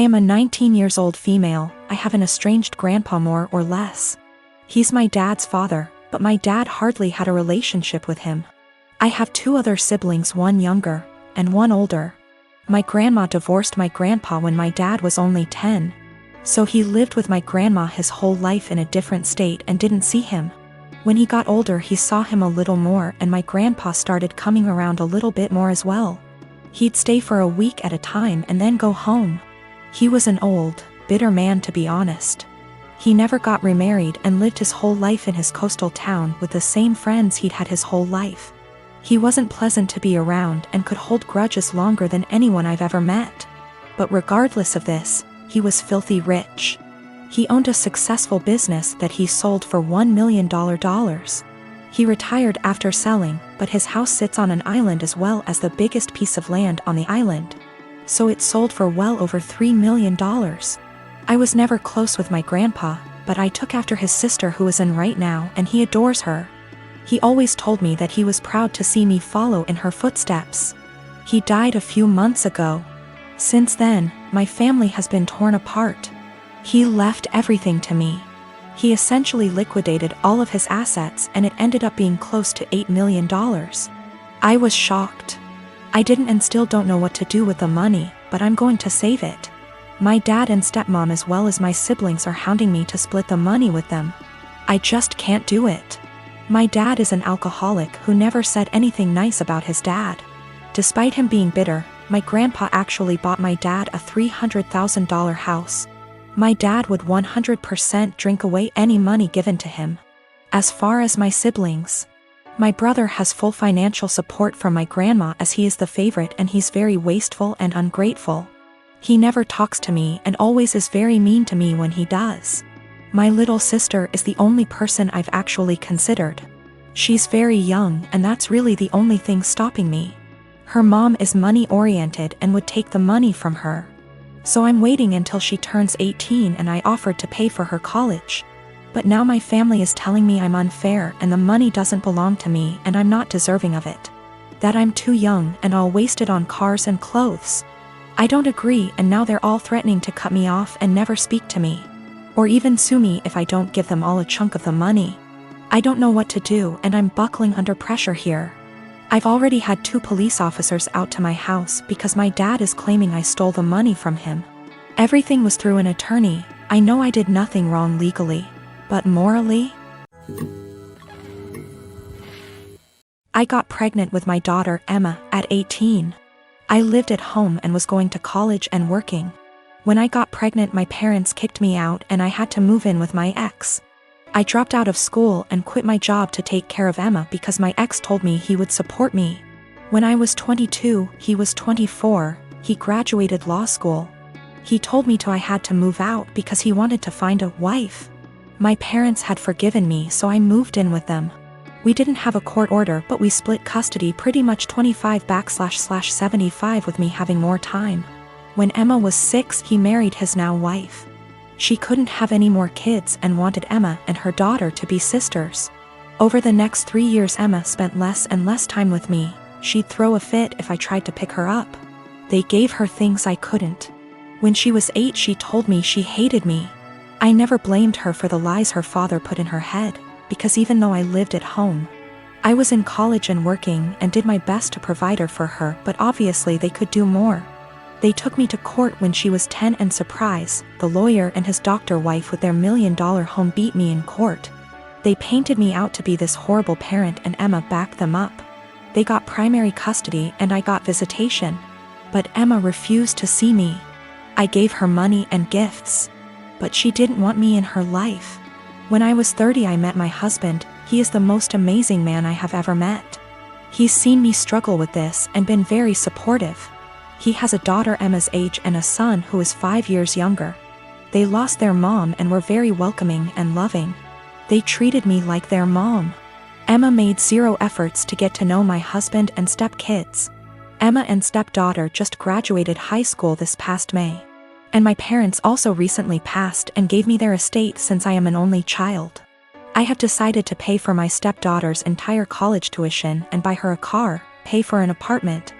I am a 19 years old female. I have an estranged grandpa more or less. He's my dad's father, but my dad hardly had a relationship with him. I have 2 other siblings, one younger and one older. My grandma divorced my grandpa when my dad was only 10. So he lived with my grandma his whole life in a different state and didn't see him. When he got older he saw him a little more, and my grandpa started coming around a little bit more as well. He'd stay for a week at a time and then go home. He was an old, bitter man, to be honest. He never got remarried and lived his whole life in his coastal town with the same friends he'd had his whole life. He wasn't pleasant to be around and could hold grudges longer than anyone I've ever met. But regardless of this, he was filthy rich. He owned a successful business that he sold for $1 million. He retired after selling, but his house sits on an island as well as the biggest piece of land on the island. So it sold for well over $3 million. I was never close with my grandpa, but I took after his sister who is in right now, and he adores her. He always told me that he was proud to see me follow in her footsteps. He died a few months ago. Since then, my family has been torn apart. He left everything to me. He essentially liquidated all of his assets, and it ended up being close to $8 million. I was shocked. I didn't and still don't know what to do with the money, but I'm going to save it. My dad and stepmom as well as my siblings are hounding me to split the money with them. I just can't do it. My dad is an alcoholic who never said anything nice about his dad. Despite him being bitter, my grandpa actually bought my dad a $300,000 house. My dad would 100% drink away any money given to him. As far as my siblings, my brother has full financial support from my grandma as he is the favorite, and he's very wasteful and ungrateful. He never talks to me and always is very mean to me when he does. My little sister is the only person I've actually considered. She's very young, and that's really the only thing stopping me. Her mom is money-oriented and would take the money from her. So I'm waiting until she turns 18, and I offered to pay for her college. But now my family is telling me I'm unfair and the money doesn't belong to me and I'm not deserving of it. That I'm too young and I'll waste it on cars and clothes. I don't agree, and now they're all threatening to cut me off and never speak to me. Or even sue me if I don't give them all a chunk of the money. I don't know what to do, and I'm buckling under pressure here. I've already had 2 police officers out to my house because my dad is claiming I stole the money from him. Everything was through an attorney. I know I did nothing wrong legally, but morally? I got pregnant with my daughter Emma at 18. I lived at home and was going to college and working. When I got pregnant, my parents kicked me out and I had to move in with my ex. I dropped out of school and quit my job to take care of Emma because my ex told me he would support me. When I was 22, he was 24, he graduated law school. He told me I had to move out because he wanted to find a wife. My parents had forgiven me, so I moved in with them. We didn't have a court order, but we split custody pretty much 25/75 with me having more time. When Emma was 6, he married his now wife. She couldn't have any more kids and wanted Emma and her daughter to be sisters. Over the next 3 years, Emma spent less and less time with me. She'd throw a fit if I tried to pick her up. They gave her things I couldn't. When she was 8, she told me she hated me. I never blamed her for the lies her father put in her head, because even though I lived at home, I was in college and working and did my best to provide her for her, but obviously they could do more. They took me to court when she was 10, and surprise, the lawyer and his doctor wife with their $1 million home beat me in court. They painted me out to be this horrible parent, and Emma backed them up. They got primary custody and I got visitation. But Emma refused to see me. I gave her money and gifts. But she didn't want me in her life. When I was 30, I met my husband. He is the most amazing man I have ever met. He's seen me struggle with this and been very supportive. He has a daughter Emma's age and a son who is 5 years younger. They lost their mom and were very welcoming and loving. They treated me like their mom. Emma made 0 efforts to get to know my husband and stepkids. Emma and stepdaughter just graduated high school this past May. And my parents also recently passed and gave me their estate since I am an only child. I have decided to pay for my stepdaughter's entire college tuition and buy her a car, pay for an apartment.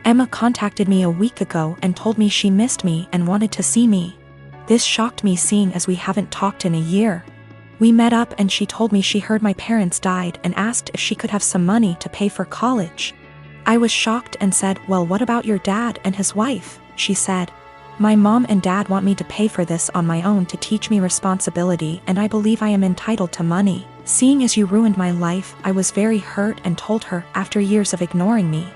Emma contacted me a week ago and told me she missed me and wanted to see me. This shocked me seeing as we haven't talked in a year. We met up and she told me she heard my parents died and asked if she could have some money to pay for college. I was shocked and said, "Well, what about your dad and his wife?" She said, "My mom and dad want me to pay for this on my own to teach me responsibility, and I believe I am entitled to money. Seeing as you ruined my life, I was very hurt and told her, after years of ignoring me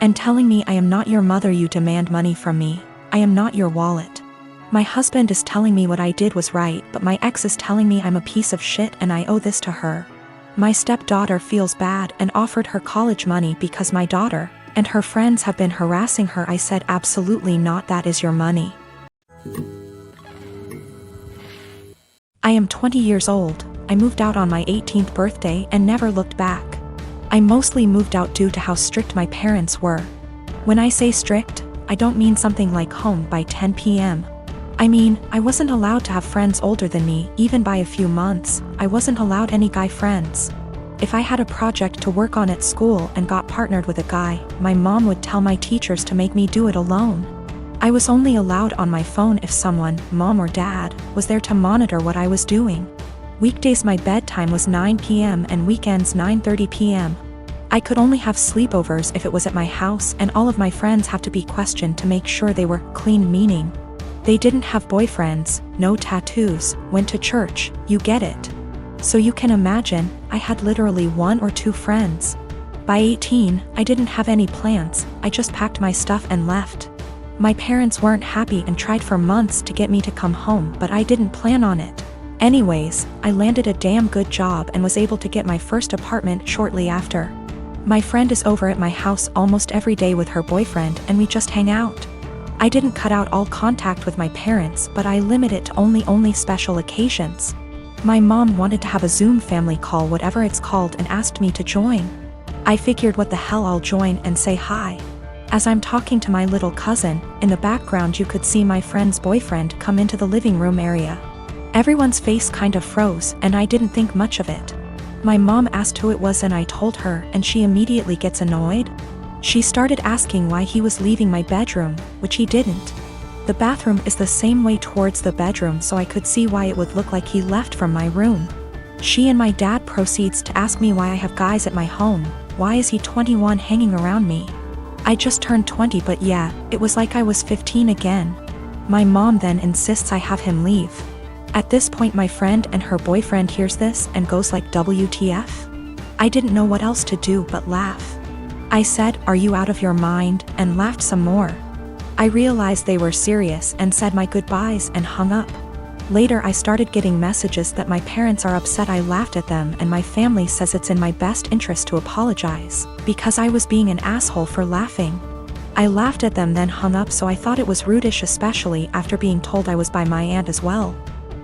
and telling me I am not your mother, you demand money from me. I am not your wallet. My husband is telling me what I did was right, but my ex is telling me I'm a piece of shit and I owe this to her. My stepdaughter feels bad and offered her college money because my daughter and her friends have been harassing her." I said, "Absolutely not, that is your money. I am 20 years old. I moved out on my 18th birthday and never looked back. I mostly moved out due to how strict my parents were. When I say strict, I don't mean something like home by 10 p.m. I mean, I wasn't allowed to have friends older than me, even by a few months. I wasn't allowed any guy friends. If I had a project to work on at school and got partnered with a guy, my mom would tell my teachers to make me do it alone. I was only allowed on my phone if someone, mom or dad, was there to monitor what I was doing. Weekdays my bedtime was 9 p.m. and weekends 9:30 p.m. I could only have sleepovers if it was at my house, and all of my friends have to be questioned to make sure they were clean, meaning they didn't have boyfriends, no tattoos, went to church, you get it. So you can imagine, I had literally 1 or 2 friends. By 18, I didn't have any plans, I just packed my stuff and left. My parents weren't happy and tried for months to get me to come home, but I didn't plan on it. Anyways, I landed a damn good job and was able to get my first apartment shortly after. My friend is over at my house almost every day with her boyfriend and we just hang out. I didn't cut out all contact with my parents, but I limit it to only special occasions. My mom wanted to have a Zoom family call, whatever it's called, and asked me to join. I figured, what the hell, I'll join and say hi. As I'm talking to my little cousin, in the background you could see my friend's boyfriend come into the living room area. Everyone's face kind of froze and I didn't think much of it. My mom asked who it was and I told her, and she immediately gets annoyed. She started asking why he was leaving my bedroom, which he didn't. The bathroom is the same way towards the bedroom, so I could see why it would look like he left from my room. She and my dad proceeds to ask me why I have guys at my home. Why is he 21 hanging around me? I just turned 20, but yeah, it was like I was 15 again. My mom then insists I have him leave. At this point my friend and her boyfriend hears this and goes like, WTF? I didn't know what else to do but laugh. I said, "Are you out of your mind?" and laughed some more. I realized they were serious and said my goodbyes and hung up. Later I started getting messages that my parents are upset I laughed at them, and my family says it's in my best interest to apologize, because I was being an asshole for laughing. I laughed at them then hung up, so I thought it was rudish, especially after being told I was by my aunt as well.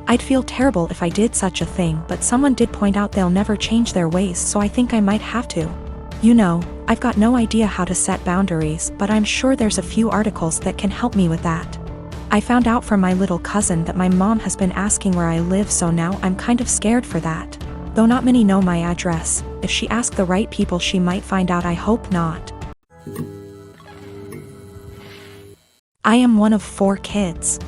I'd feel terrible if I did such a thing, but someone did point out they'll never change their ways, so I think I might have to. You know, I've got no idea how to set boundaries, but I'm sure there's a few articles that can help me with that. I found out from my little cousin that my mom has been asking where I live, so now I'm kind of scared for that. Though not many know my address. If she asked the right people she might find out. I hope not. I am one of 4 kids.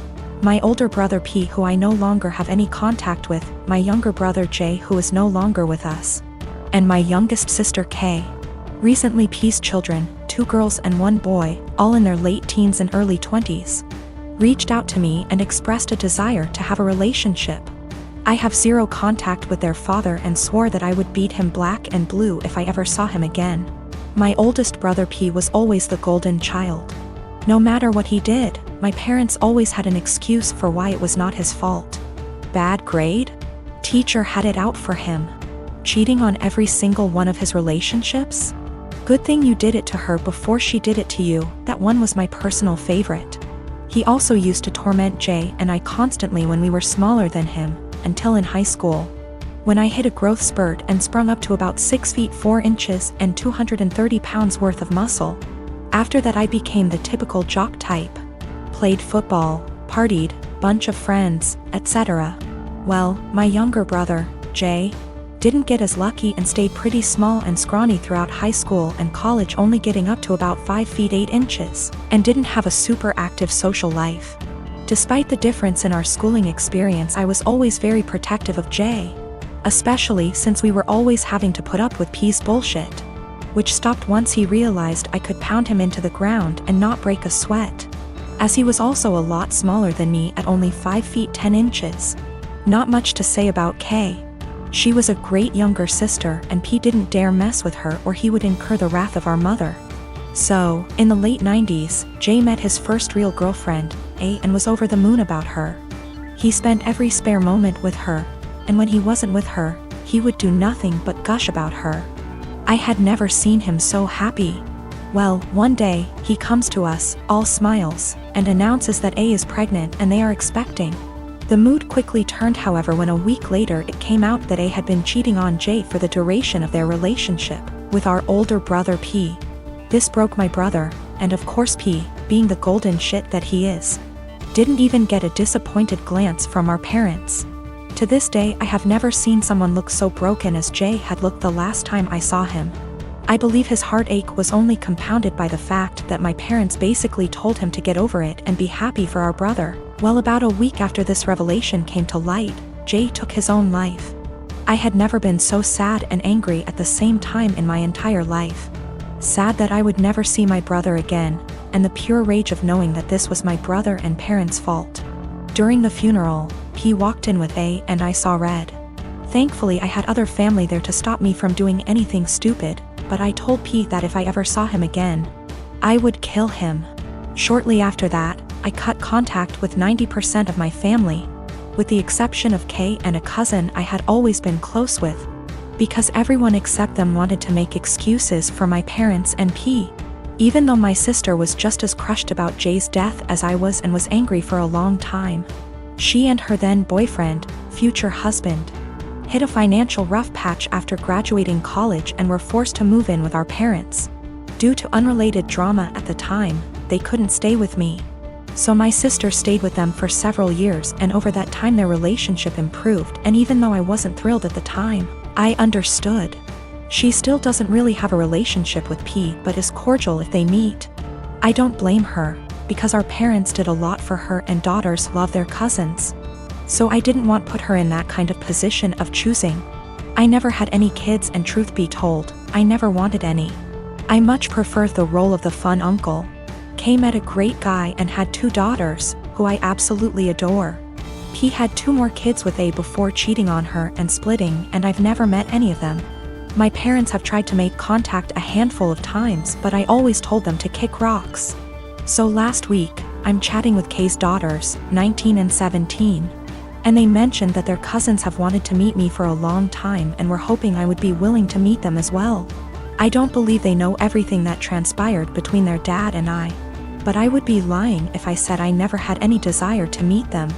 My older brother P, who I no longer have any contact with, my younger brother J, who is no longer with us, and my youngest sister K. Recently P's children, 2 girls and 1 boy, all in their late teens and early 20s, reached out to me and expressed a desire to have a relationship. I have 0 contact with their father and swore that I would beat him black and blue if I ever saw him again. My oldest brother P was always the golden child. No matter what he did, my parents always had an excuse for why it was not his fault. Bad grade? Teacher had it out for him. Cheating on every single one of his relationships? Good thing you did it to her before she did it to you. That one was my personal favorite. He also used to torment Jay and I constantly when we were smaller than him, until in high school, when I hit a growth spurt and sprung up to about 6 feet 4 inches and 230 pounds worth of muscle. After that I became the typical jock type. Played football, partied, bunch of friends, etc. Well, my younger brother, Jay, Didn't get as lucky and stayed pretty small and scrawny throughout high school and college, only getting up to about 5 feet 8 inches, and didn't have a super active social life. Despite the difference in our schooling experience, I was always very protective of Jay, especially since we were always having to put up with P's bullshit, which stopped once he realized I could pound him into the ground and not break a sweat, as he was also a lot smaller than me at only 5 feet 10 inches. Not much to say about Kay. She was a great younger sister, and P didn't dare mess with her or he would incur the wrath of our mother. So, in the late 90s, Jay met his first real girlfriend, A, and was over the moon about her. He spent every spare moment with her, and when he wasn't with her, he would do nothing but gush about her. I had never seen him so happy. Well, one day, he comes to us, all smiles, and announces that A is pregnant and they are expecting. The mood quickly turned, however, when a week later it came out that A had been cheating on Jay for the duration of their relationship with our older brother P. This broke my brother, and of course P, being the golden shit that he is, didn't even get a disappointed glance from our parents. To this day, I have never seen someone look so broken as Jay had looked the last time I saw him. I believe his heartache was only compounded by the fact that my parents basically told him to get over it and be happy for our brother. Well, about a week after this revelation came to light, Jay took his own life. I had never been so sad and angry at the same time in my entire life. Sad that I would never see my brother again, and the pure rage of knowing that this was my brother and parents' fault. During the funeral, P walked in with A and I saw red. Thankfully, I had other family there to stop me from doing anything stupid, but I told P that if I ever saw him again, I would kill him. Shortly after that, I cut contact with 90% of my family, with the exception of Kay and a cousin I had always been close with, because everyone except them wanted to make excuses for my parents and P. Even though my sister was just as crushed about Jay's death as I was and was angry for a long time. She and her then boyfriend, future husband, hit a financial rough patch after graduating college and were forced to move in with our parents. Due to unrelated drama at the time, they couldn't stay with me. So my sister stayed with them for several years, and over that time their relationship improved, and even though I wasn't thrilled at the time, I understood. She still doesn't really have a relationship with P, but is cordial if they meet. I don't blame her, because our parents did a lot for her and daughters love their cousins. So I didn't want to put her in that kind of position of choosing. I never had any kids, and truth be told, I never wanted any. I much preferred the role of the fun uncle. Kay met a great guy and had 2 daughters, who I absolutely adore. P had 2 more kids with A before cheating on her and splitting, and I've never met any of them. My parents have tried to make contact a handful of times, but I always told them to kick rocks. So last week, I'm chatting with Kay's daughters, 19 and 17. And they mentioned that their cousins have wanted to meet me for a long time and were hoping I would be willing to meet them as well. I don't believe they know everything that transpired between their dad and I, but I would be lying if I said I never had any desire to meet them.